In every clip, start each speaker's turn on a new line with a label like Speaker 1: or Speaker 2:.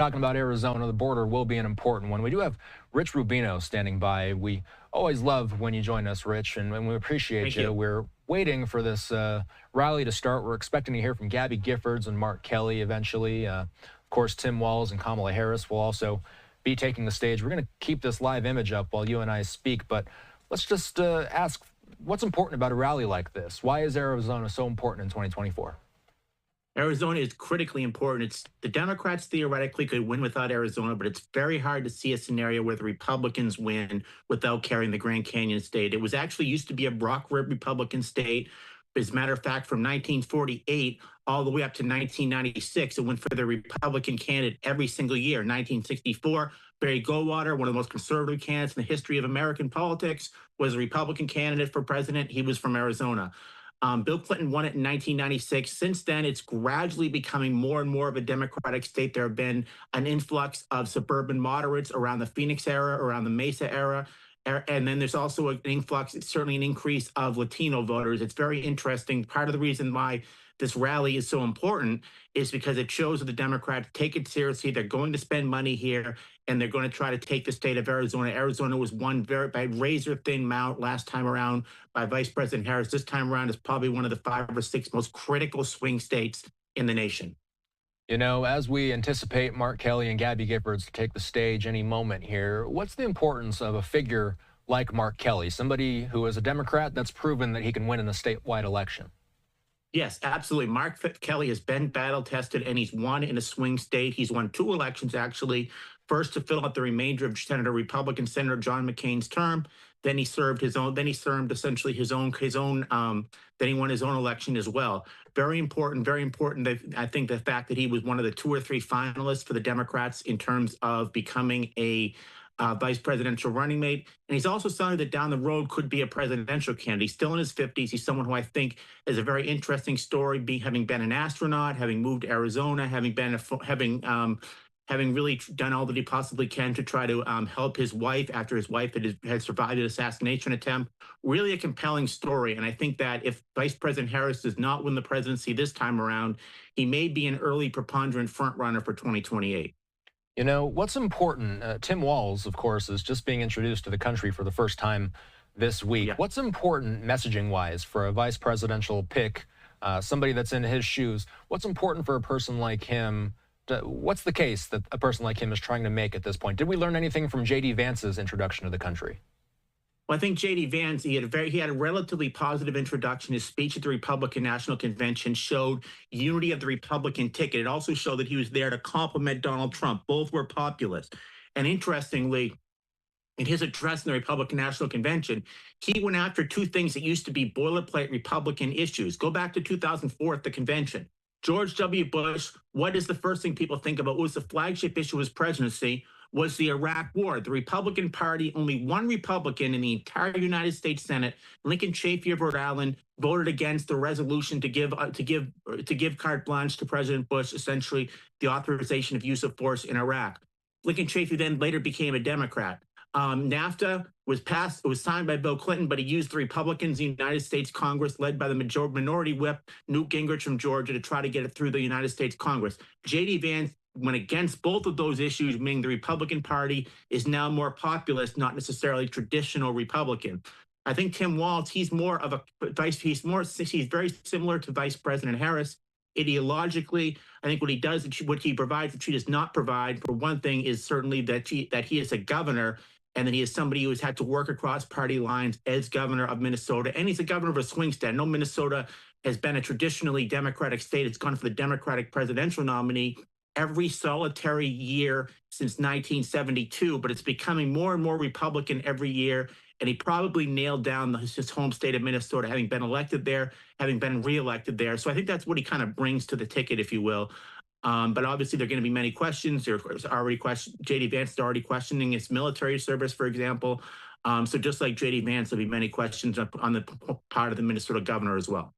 Speaker 1: Talking about Arizona, the border will be an important one. We do have Rich Rubino standing by. We always love when you join us, Rich, and we appreciate
Speaker 2: Thank
Speaker 1: you.
Speaker 2: you.
Speaker 1: We're waiting for this rally to start. We're expecting to hear from Gabby Giffords and Mark Kelly eventually. Of course, Tim Walz and Kamala Harris will also be taking the stage. We're going to keep this live image up while you and I speak, but let's just ask, what's important about a rally like this? Why is Arizona so important in 2024?
Speaker 2: Arizona is critically important. It's the Democrats theoretically could win without Arizona, but it's very hard to see a scenario where the Republicans win without carrying the Grand Canyon state. It was actually used to be a Rockford Republican state. As a matter of fact, from 1948 all the way up to 1996, it went for the Republican candidate every single year. 1964, Barry Goldwater, one of the most conservative candidates in the history of American politics, was a Republican candidate for president. He was from Arizona. Bill Clinton won it in 1996. Since then, it's gradually becoming more and more of a Democratic state. There have been an influx of suburban moderates around the Phoenix era, around the Mesa era. And then there's also an influx, certainly an increase of Latino voters. It's very interesting. Part of the reason why this rally is so important is because it shows that the Democrats take it seriously. They're going to spend money here, and they're going to try to take the state of Arizona. Arizona was won by razor-thin amount last time around by Vice President Harris. This time around is probably one of the 5 or 6 most critical swing states in the nation.
Speaker 1: You know, as we anticipate Mark Kelly and Gabby Giffords to take the stage any moment here, what's the importance of a figure like Mark Kelly, somebody who is a Democrat that's proven that he can win in a statewide election?
Speaker 2: Yes, absolutely. Mark Kelly has been battle tested, and he's won in a swing state. He's won 2 elections, actually. First, to fill out the remainder of Republican Senator John McCain's term. Then he served his own. Then he served essentially his own. Then he won his own election as well. Very important. Very important. I think the fact that he was one of the 2 or 3 finalists for the Democrats in terms of becoming a vice presidential running mate. And he's also somebody that down the road could be a presidential candidate. He's still in his 50s. He's someone who I think is a very interesting story, having been an astronaut, having moved to Arizona, having really done all that he possibly can to try to help his wife after his wife had survived an assassination attempt. Really a compelling story. And I think that if Vice President Harris does not win the presidency this time around, he may be an early preponderant frontrunner for 2028.
Speaker 1: You know, what's important, Tim Walz, of course, is just being introduced to the country for the first time this week.
Speaker 2: Yeah.
Speaker 1: What's important messaging-wise for a vice presidential pick, somebody that's in his shoes? What's important for a person like him? What's the case that a person like him is trying to make at this point? Did we learn anything from J.D. Vance's introduction to the country?
Speaker 2: Well, I think J.D. Vance, he had a relatively positive introduction. His speech at the Republican National Convention showed unity of the Republican ticket. It also showed that he was there to compliment Donald Trump. Both were populist. And interestingly, in his address in the Republican National Convention, he went after 2 things that used to be boilerplate Republican issues. Go back to 2004 at the convention. George W. Bush, what is the first thing people think about? What was the flagship issue of his presidency? Was the Iraq War. The Republican Party, only 1 Republican in the entire United States Senate, Lincoln Chafee of Rhode Island, voted against the resolution to give carte blanche to President Bush, essentially the authorization of use of force in Iraq. Lincoln Chafee then later became a Democrat. NAFTA was passed. It was signed by Bill Clinton, but he used the Republicans in the United States Congress, led by the minority whip Newt Gingrich from Georgia, to try to get it through the United States Congress. J.D. Vance went against both of those issues, meaning the Republican Party is now more populist, not necessarily traditional Republican. I think Tim Walz, he's very similar to Vice President Harris. Ideologically, I think what he provides that she does not provide, for one thing, is certainly that he is a governor, and that he is somebody who has had to work across party lines as governor of Minnesota, and he's a governor of a swing state. No, Minnesota has been a traditionally Democratic state. It's gone for the Democratic presidential nominee every solitary year since 1972, but it's becoming more and more Republican every year. And he probably nailed down his home state of Minnesota, having been elected there, having been reelected there. So I think that's what he kind of brings to the ticket, if you will. But obviously, there are going to be many questions. There's already J.D. Vance is already questioning his military service, for example. So just like J.D. Vance, there'll be many questions on the part of the Minnesota governor as well.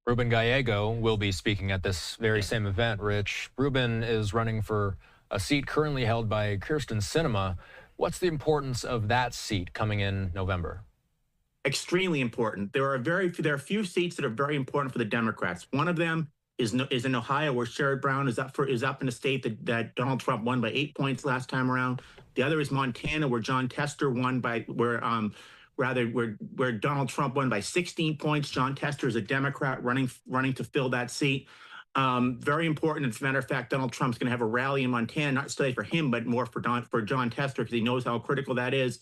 Speaker 1: Ruben Gallego will be speaking at this very same event, Rich. Ruben is running for a seat currently held by Kirsten Sinema. What's the importance of that seat coming in November?
Speaker 2: Extremely important. There are a few seats that are very important for the Democrats. One of them is in Ohio, where Sherrod Brown is up in a state that Donald Trump won by 8 points last time around. The other is Montana, where John Tester won by where Donald Trump won by 16 points. John Tester is a Democrat running to fill that seat. Very important. As a matter of fact, Donald Trump's going to have a rally in Montana, not solely for him, but more for John Tester, because he knows how critical that is.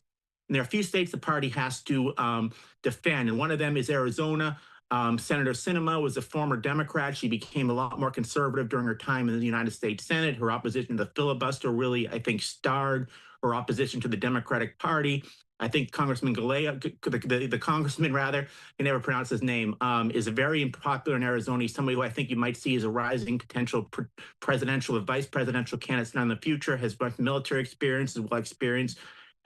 Speaker 2: And there are a few states the party has to defend, and one of them is Arizona. Senator Sinema was a former Democrat. She became a lot more conservative during her time in the United States Senate. Her opposition to the filibuster really, I think, starred her opposition to the Democratic Party. I think Congressman Galea, the congressman rather, I never pronounce his name, is very popular in Arizona. He's somebody who I think you might see as a rising potential presidential or vice presidential candidate in the future, has much military experience, as well experience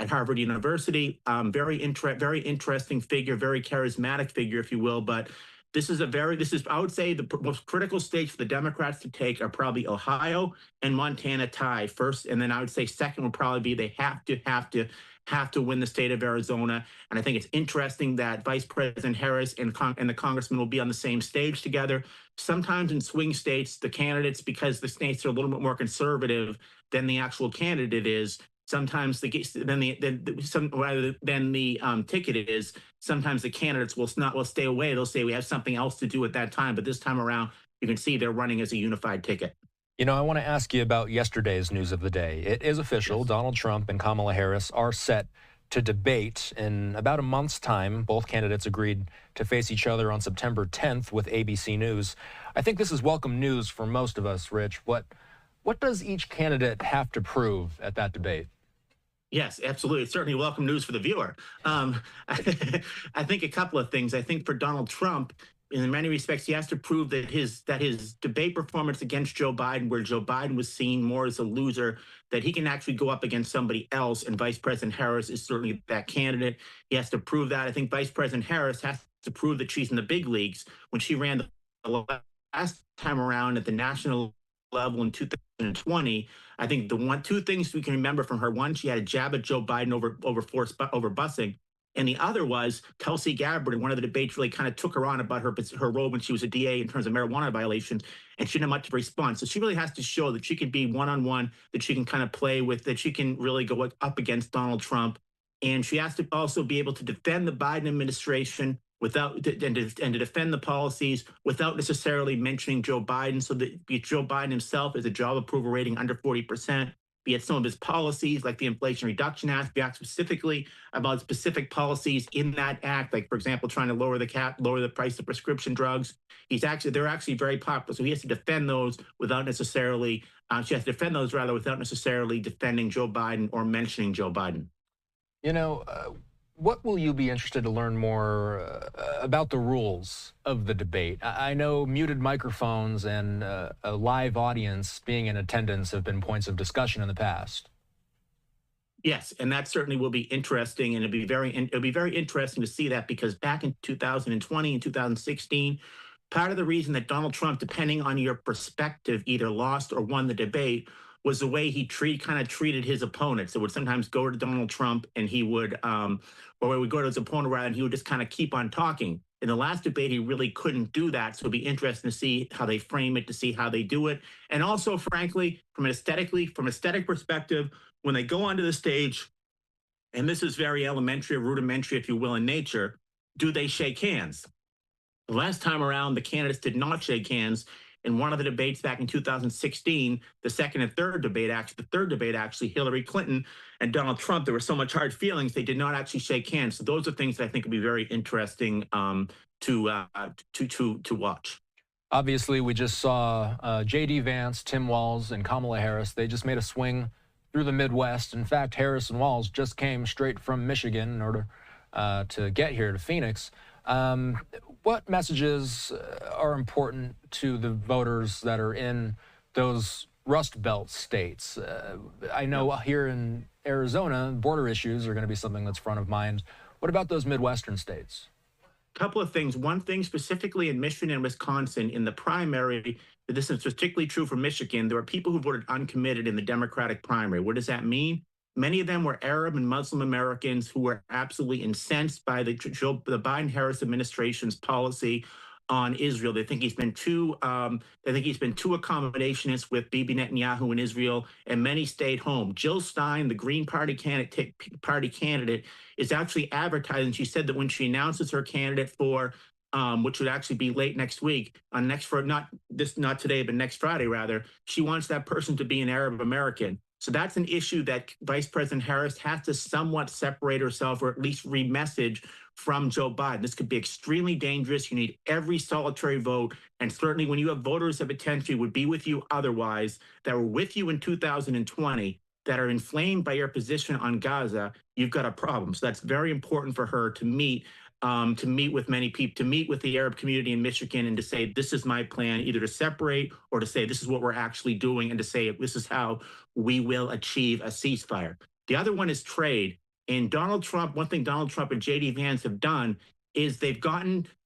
Speaker 2: at Harvard University. Very interesting figure, very charismatic figure, if you will. But I would say the most critical states for the Democrats to take are probably Ohio and Montana tie first. And then I would say second would probably be they have to win the state of Arizona. And I think it's interesting that Vice President Harris and the congressman will be on the same stage together. Sometimes in swing states, the candidates, because the states are a little bit more conservative than the actual candidate is, sometimes rather than the ticket is, sometimes the candidates will stay away. They'll say we have something else to do at that time. But this time around, you can see they're running as a unified ticket.
Speaker 1: You know, I want to ask you about yesterday's news of the day. It is official. Yes. Donald Trump and Kamala Harris are set to debate in about a month's time. Both candidates agreed to face each other on September 10th with ABC News. I think this is welcome news for most of us, Rich. What does each candidate have to prove at that debate?
Speaker 2: Yes, absolutely. It's certainly welcome news for the viewer. I think a couple of things. I think for Donald Trump, in many respects, he has to prove that his debate performance against Joe Biden, where Joe Biden was seen more as a loser, that he can actually go up against somebody else, and Vice President Harris is certainly that candidate. He has to prove that. I think Vice President Harris has to prove that she's in the big leagues. When she ran the last time around at the national level in 2020, I think two things we can remember from her: one, she had a jab at Joe Biden over busing, and the other was Tulsi Gabbard in one of the debates really kind of took her on about her role when she was a DA in terms of marijuana violations, and she didn't have much of a response. So she really has to show that she can be one-on-one, that she can kind of play with, that she can really go up against Donald Trump. And she has to also be able to defend the Biden administration and to defend the policies without necessarily mentioning Joe Biden, so that be it Joe Biden himself is a job approval rating under 40%, be it some of his policies like the Inflation Reduction Act, be asked specifically about specific policies in that act, like, for example, trying to lower the price of prescription drugs. They're actually very popular. So he has to defend those without necessarily, she has to defend those rather without necessarily defending Joe Biden or mentioning Joe Biden.
Speaker 1: You know, what will you be interested to learn more about the rules of the debate? I know muted microphones and a live audience being in attendance have been points of discussion in the past.
Speaker 2: Yes, and that certainly will be interesting, and it'll be very interesting to see that, because back in 2020 and 2016, part of the reason that Donald Trump, depending on your perspective, either lost or won the debate was the way he kind of treated his opponents. It would sometimes go to Donald Trump and he would, or it would go to his opponent rather, and he would just kind of keep on talking. In the last debate, he really couldn't do that. So it'd be interesting to see how they frame it, to see how they do it. And also, frankly, from aesthetic perspective, when they go onto the stage, and this is very elementary or rudimentary, if you will, in nature, do they shake hands? The last time around, the candidates did not shake hands. In one of the debates back in 2016, the second and third debate, actually, Hillary Clinton and Donald Trump, there was so much hard feelings, they did not actually shake hands. So those are things that I think would be very interesting to watch.
Speaker 1: Obviously, we just saw J.D. Vance, Tim Walz, and Kamala Harris. They just made a swing through the Midwest. In fact, Harris and Walz just came straight from Michigan in order to get here to Phoenix. What messages are important to the voters that are in those Rust Belt states? I know here in Arizona, border issues are going to be something that's front of mind. What about those Midwestern states?
Speaker 2: Couple of things. One thing specifically in Michigan and Wisconsin, in the primary, this is particularly true for Michigan, there were people who voted uncommitted in the Democratic primary. What does that mean? Many of them were Arab and Muslim Americans who were absolutely incensed by the Biden-Harris administration's policy on Israel. They think he's been too accommodationist with Bibi Netanyahu in Israel, and many stayed home. Jill Stein, the Green Party candidate, is actually advertising. She said that when she announces her candidate for which would actually be late next week, on next for not today, but next Friday rather, she wants that person to be an Arab American. So that's an issue that Vice President Harris has to somewhat separate herself, or at least remessage from Joe Biden. This could be extremely dangerous. You need every solitary vote. And certainly when you have voters that potentially would be with you otherwise, that were with you in 2020, that are inflamed by your position on Gaza, you've got a problem. So that's very important for her to meet with many people, to meet with the Arab community in Michigan, and to say, this is my plan, either to separate or to say, this is what we're actually doing, and to say, this is how we will achieve a ceasefire. The other one is trade. And Donald Trump, one thing Donald Trump and JD Vance have done is they've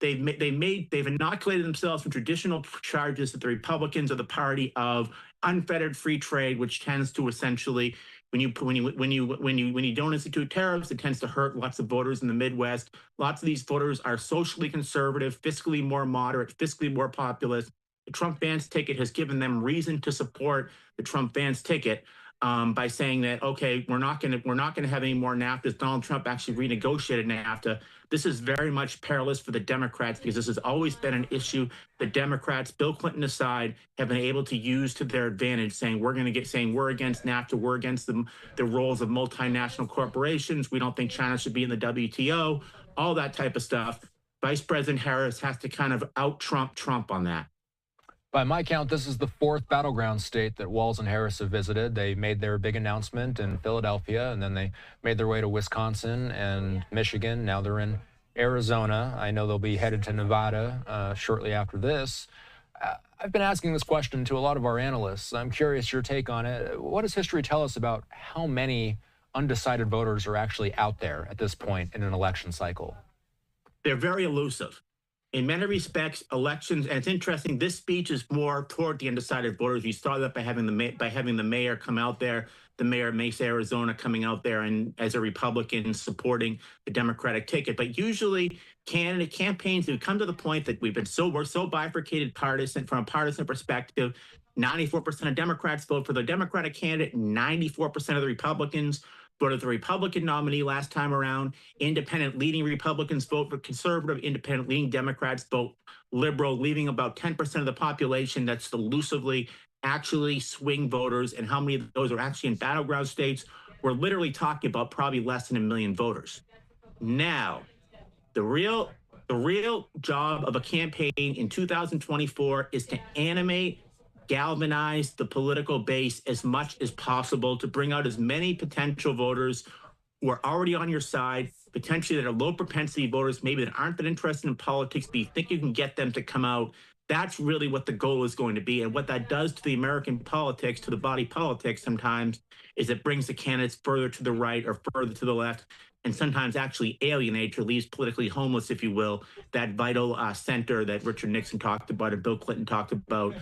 Speaker 2: inoculated themselves from traditional charges that the Republicans are the party of unfettered free trade, which tends to essentially, when you don't institute tariffs, it tends to hurt lots of voters in the Midwest. Lots of these voters are socially conservative, fiscally more moderate, fiscally more populist. The Trump-Vance ticket has given them reason to support the Trump-Vance ticket by saying that, okay, we're not going to have any more NAFTA. Donald Trump actually renegotiated NAFTA. This is very much perilous for the Democrats, because this has always been an issue the Democrats, Bill Clinton aside, have been able to use to their advantage, saying we're against NAFTA, we're against the roles of multinational corporations. We don't think China should be in the WTO, all that type of stuff. Vice President Harris has to kind of out-Trump Trump on that.
Speaker 1: By my count, this is the fourth battleground state that Walz and Harris have visited. They made their big announcement in Philadelphia, and then they made their way to Wisconsin and Michigan. Now they're in Arizona. I know they'll be headed to Nevada shortly after this. I've been asking this question to a lot of our analysts. I'm curious your take on it. What does history tell us about how many undecided voters are actually out there at this point in an election cycle?
Speaker 2: They're very elusive. In many respects, elections, and it's interesting, this speech is more toward the undecided voters. You saw that by having the mayor come out there, the mayor of Mesa, Arizona, coming out there and as a Republican supporting the Democratic ticket. But usually candidate campaigns have come to the point that we're so bifurcated from a partisan perspective. 94% of Democrats vote for the Democratic candidate, 94% of the Republicans voted the Republican nominee last time around. Independent leading Republicans vote for conservative, independent leading Democrats vote liberal, leaving about 10% of the population that's elusively actually swing voters. And how many of those are actually in battleground states? We're literally talking about probably less than 1 million voters. Now, the real job of a campaign in 2024 is to animate, galvanize the political base as much as possible, to bring out as many potential voters who are already on your side, potentially that are low propensity voters, maybe that aren't that interested in politics, but you think you can get them to come out. That's really what the goal is going to be. And what that does to the American politics, to the body politic sometimes, is it brings the candidates further to the right or further to the left, and sometimes actually alienates or leaves politically homeless, if you will, that vital center that Richard Nixon talked about and Bill Clinton talked about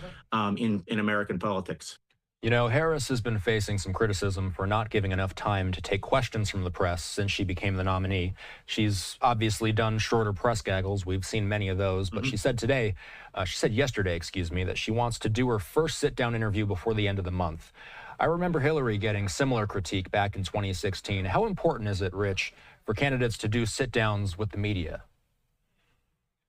Speaker 2: in American politics.
Speaker 1: You know, Harris has been facing some criticism for not giving enough time to take questions from the press since she became the nominee. She's obviously done shorter press gaggles. We've seen many of those. But she said yesterday, that she wants to do her first sit-down interview before the end of the month. I remember Hillary getting similar critique back in 2016. How important is it, Rich, for candidates to do sit-downs with the media?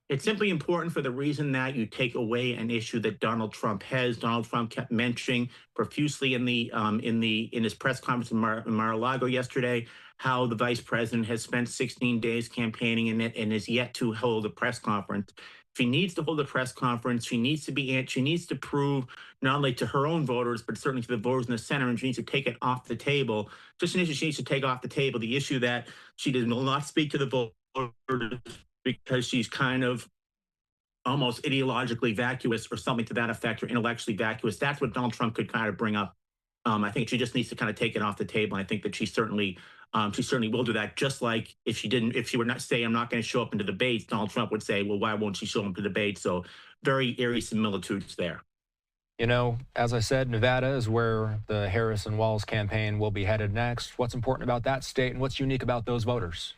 Speaker 2: It's simply important for the reason that you take away an issue that Donald Trump has. Donald Trump kept mentioning profusely in his press conference in Mar-a-Lago yesterday how the vice president has spent 16 days campaigning in it and is yet to hold a press conference. She needs to hold a press conference. She needs to prove not only to her own voters, but certainly to the voters in the center, and she needs to take it off the table. Just an issue she needs to take off the table, the issue that she will not speak to the voters because she's kind of almost ideologically vacuous or something to that effect, or intellectually vacuous. That's what Donald Trump could kind of bring up. I think she just needs to kind of take it off the table. And I think that she certainly will do that. Just like if she were not say, I'm not going to show up into debates, Donald Trump would say, well, why won't she show up to debates? So very eerie similitudes there.
Speaker 1: You know, as I said, Nevada is where the Harris and Walz campaign will be headed next. What's important about that state and what's unique about those voters?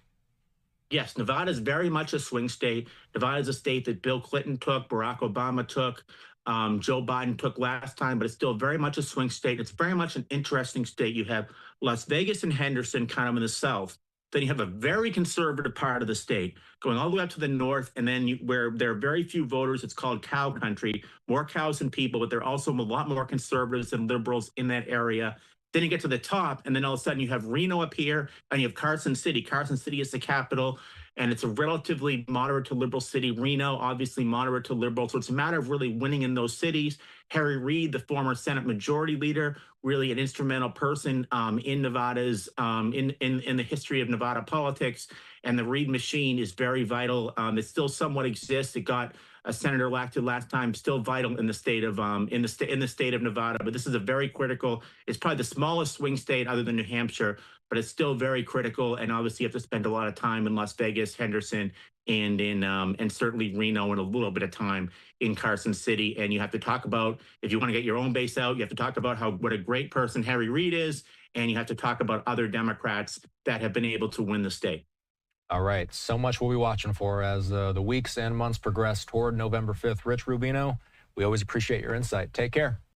Speaker 2: Yes, Nevada is very much a swing state. Nevada is a state that Bill Clinton took, Barack Obama took, Joe Biden took last time, but it's still very much a swing state. It's very much an interesting state. You have Las Vegas and Henderson kind of in the south. Then you have a very conservative part of the state going all the way up to the north. And then where there are very few voters, it's called cow country, more cows than people, but there are also a lot more conservatives and liberals in that area. Then you get to the top, and then all of a sudden you have Reno up here, and you have Carson City. Carson City is the capital, and it's a relatively moderate to liberal city. Reno, obviously moderate to liberal. So it's a matter of really winning in those cities. Harry Reid, the former Senate Majority Leader, really an instrumental person in Nevada's in the history of Nevada politics. And the Reid machine is very vital. It still somewhat exists. It got a senator elected last time, still vital in the state of in the state of Nevada. But this is a very critical. It's probably the smallest swing state other than New Hampshire, but it's still very critical. And obviously, you have to spend a lot of time in Las Vegas, Henderson, and certainly Reno, and a little bit of time in Carson City. And you have to talk about, if you want to get your own base out, you have to talk about what a great person Harry Reid is, and you have to talk about other Democrats that have been able to win the state.
Speaker 1: All right. So much we'll be watching for as the weeks and months progress toward November 5th. Rich Rubino, we always appreciate your insight. Take care.